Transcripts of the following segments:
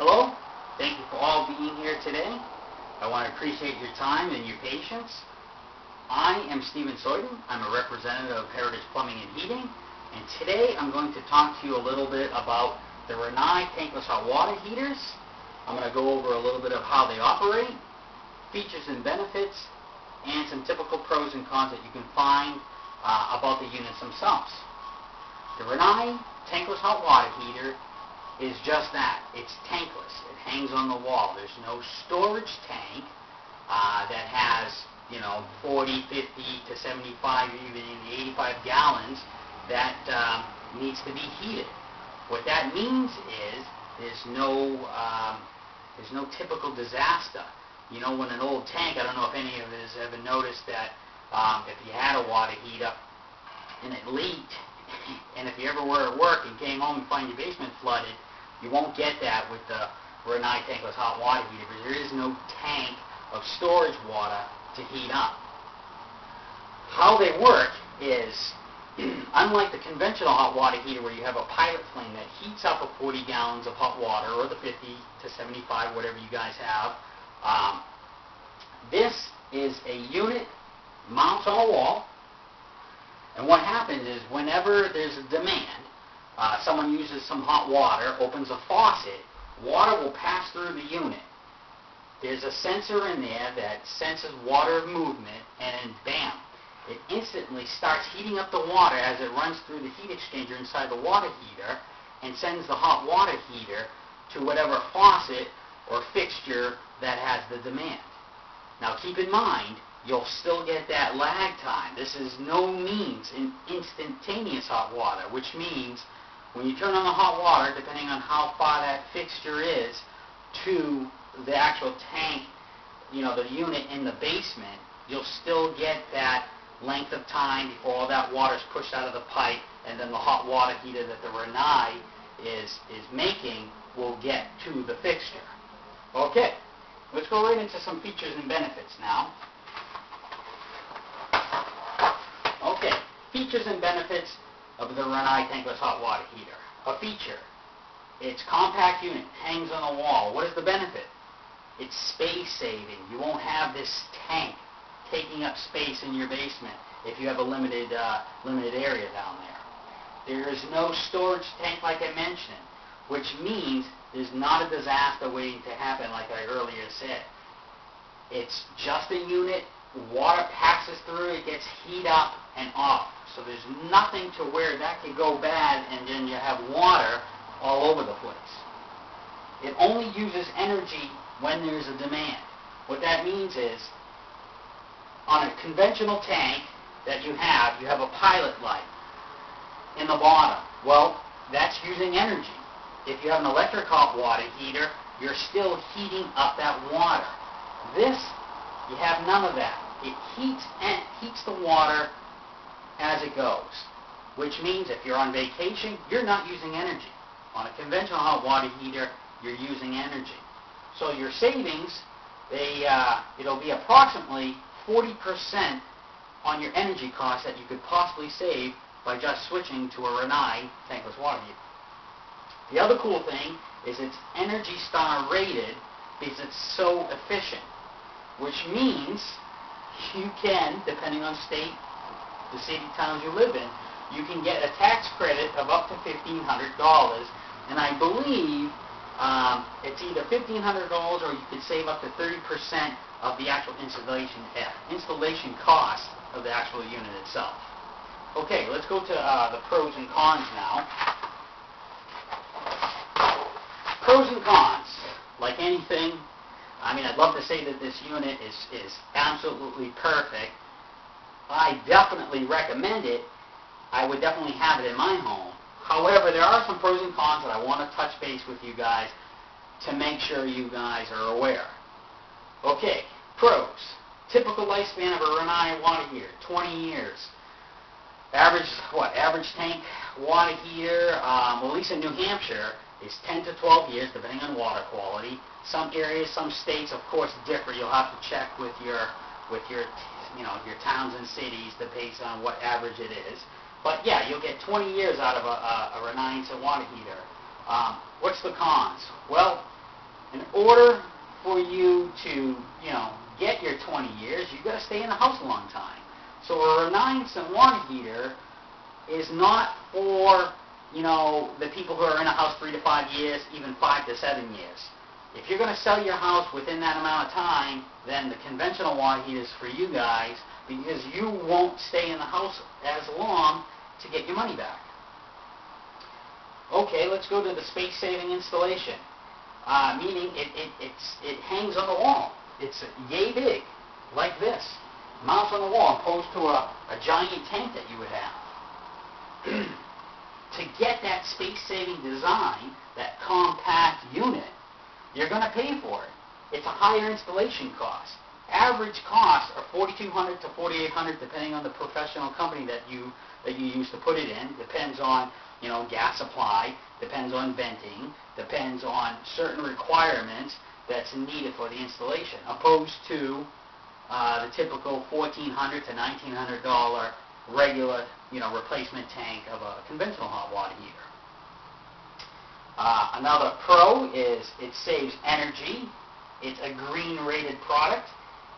Hello, thank you for all being here today. I want to appreciate your time and your patience. I am Soyden. I'm a representative of Heritage Plumbing and Heating, and today I'm going to talk to you a little bit about the Rinnai tankless hot water heaters. I'm going to go over a little bit of how they operate, features and benefits, and some typical pros and cons that you can find about the units themselves. The Rinnai tankless hot water heater is just that. It's tankless. It hangs on the wall. There's no storage tank that has, 40, 50 to 75, even 85 gallons that needs to be heated. What that means is there's no typical disaster. When an old tank, I don't know if any of us ever noticed that if you had a water heater and it leaked, and if you ever were at work and came home and find your basement flooded, you won't get that with the Rinnai tankless hot water heater because there is no tank of storage water to heat up. How they work is, unlike the conventional hot water heater where you have a pilot flame that heats up a 40 gallons of hot water, or the 50 to 75, whatever you guys have, this is a unit mounts on a wall, and what happens is whenever there's a demand, someone uses some hot water, opens a faucet, water will pass through the unit. There's a sensor in there that senses water movement, and bam, it instantly starts heating up the water as it runs through the heat exchanger inside the water heater and sends the hot water heater to whatever faucet or fixture that has the demand. Now keep in mind, you'll still get that lag time. This is no means an instantaneous hot water, which means when you turn on the hot water, depending on how far that fixture is to the actual tank, the unit in the basement, you'll still get that length of time before all that water is pushed out of the pipe, and then the hot water heater that the Rinnai is making will get to the fixture. Okay, let's go right into some features and benefits now. Okay, features and benefits of the Rinnai tankless hot water heater. A feature: it's compact unit, hangs on the wall. What is the benefit? It's space saving. You won't have this tank taking up space in your basement if you have a limited area down there. There is no storage tank like I mentioned, which means there's not a disaster waiting to happen like I earlier said. It's just a unit, water passes through, it gets heat up and off. So there's nothing to where that could go bad and then you have water all over the place. It only uses energy when there's a demand. What that means is, on a conventional tank that you have a pilot light in the bottom. Well, that's using energy. If you have an electric hot water heater, you're still heating up that water. This, you have none of that. It heats the water as it goes, which means if you're on vacation, you're not using energy. On a conventional hot water heater, you're using energy. So your savings, it'll be approximately 40% on your energy costs that you could possibly save by just switching to a Rinnai tankless water heater. The other cool thing is it's Energy Star rated because it's so efficient, which means you can, depending on state, the city, towns you live in, you can get a tax credit of up to $1,500, and I believe it's either $1,500 or you could save up to 30% of the actual installation cost of the actual unit itself. Okay, let's go to the pros and cons now. Pros and cons. Like anything, I'd love to say that this unit is absolutely perfect. I definitely recommend it. I would definitely have it in my home. However, there are some pros and cons that I want to touch base with you guys to make sure you guys are aware. Okay, pros. Typical lifespan of a Rinnai water heater, 20 years. Average tank water heater, well, at least in New Hampshire, is 10 to 12 years, depending on water quality. Some areas, some states, of course, differ. You'll have to check with your towns and cities based on what average it is. But yeah, you'll get 20 years out of a Rinnai water heater. What's the cons? Well, In order for you to, get your 20 years, you've got to stay in the house a long time. So a Renaissance water heater is not for, the people who are in a house 3 to 5 years, even 5 to 7 years. If you're going to sell your house within that amount of time, then the conventional water heater is for you guys, because you won't stay in the house as long to get your money back. Okay, let's go to the space-saving installation. Meaning it hangs on the wall. It's yay big, like this. Mounts on the wall, opposed to a giant tank that you would have. To get that space-saving design, that compact unit, you're going to pay for it. It's a higher installation cost. Average costs are $4,200 to $4,800, depending on the professional company that you use to put it in. Depends on gas supply, depends on venting, depends on certain requirements that's needed for the installation, opposed to the typical $1,400 to $1,900 regular replacement tank of a conventional hot water heater. Another pro is it saves energy. It's a green rated product,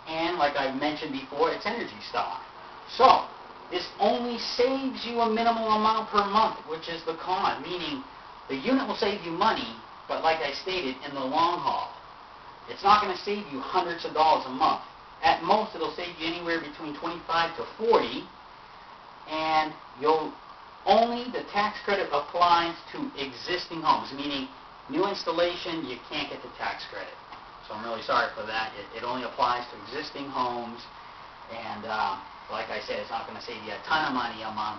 and like I mentioned before, it's Energy Star. So this only saves you a minimal amount per month, which is the con, meaning the unit will save you money, but like I stated, in the long haul. It's not going to save you hundreds of dollars a month. At most, it'll save you anywhere between $25 to $40, and the tax credit applies to existing homes, meaning new installation, you can't get the tax credit. So I'm really sorry for that. It only applies to existing homes, and like I said, it's not going to save you a ton of money a month,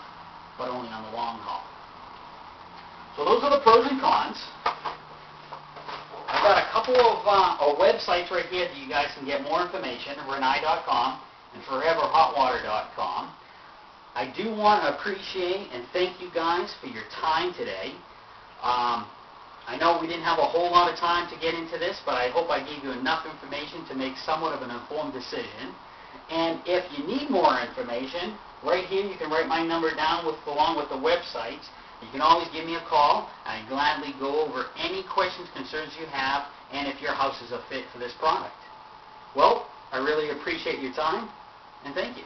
but only on the long haul. So those are the pros and cons. I've got a couple of websites right here that you guys can get more information, Renai.com and ForeverHotWater.com. I do want to appreciate and thank you guys for your time today. I know we didn't have a whole lot of time to get into this, but I hope I gave you enough information to make somewhat of an informed decision. And if you need more information, right here you can write my number down along with the websites. You can always give me a call. I'd gladly go over any questions, concerns you have, and if your house is a fit for this product. Well, I really appreciate your time, and thank you.